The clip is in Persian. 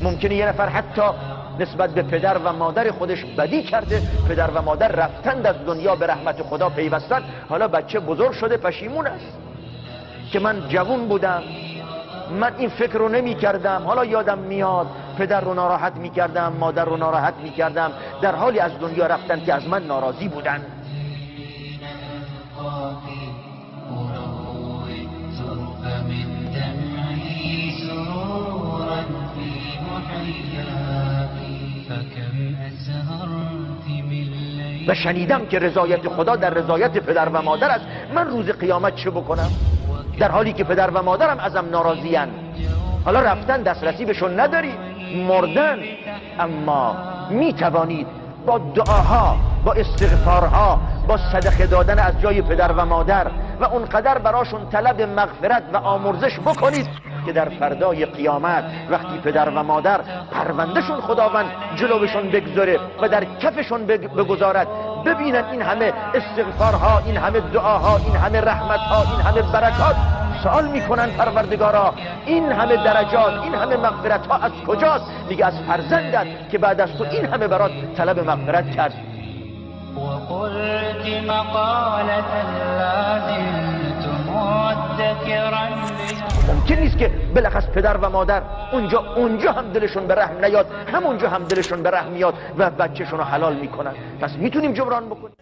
ممکنه یه نفر حتی نسبت به پدر و مادر خودش بدی کرده، پدر و مادر رفتند از دنیا، به رحمت خدا پیوستن، حالا بچه بزرگ شده پشیمون است که من جوون بودم، من این فکر رو نمی کردم، حالا یادم میاد پدر رو ناراحت می کردم، مادر رو ناراحت می کردم، در حالی از دنیا رفتن که از من ناراضی بودن. و شنیدم که رضایت خدا در رضایت پدر و مادر است. من روز قیامت چه بکنم در حالی که پدر و مادرم ازم ناراضیان؟ حالا رفتن، دسترسی بهشون نداری، مردن، اما می توانید با دعاها، با استغفارها، با صدقه دادن از جای پدر و مادر و اونقدر براشون طلب مغفرت و آمرزش بکنید که در فردای قیامت وقتی پدر و مادر پروندهشون خداوند جلوشون بگذاره و در کفشون بگذارد، ببینن این همه استغفارها، این همه دعاها، این همه رحمتها، این همه برکات، سوال میکنن پروردگارا این همه درجات، این همه مغفرت ها از کجاست؟ میگه از فرزندت که بعد از تو این همه برات طلب مغفرت کرد. وقلت مقالة لازلت مدكرا ممکن نیست که بلخص پدر و مادر اونجا هم دلشون به رحم نیاد، همونجا هم دلشون به رحم میاد و بچه‌شون رو حلال میکنن. پس میتونیم جبران بکنیم.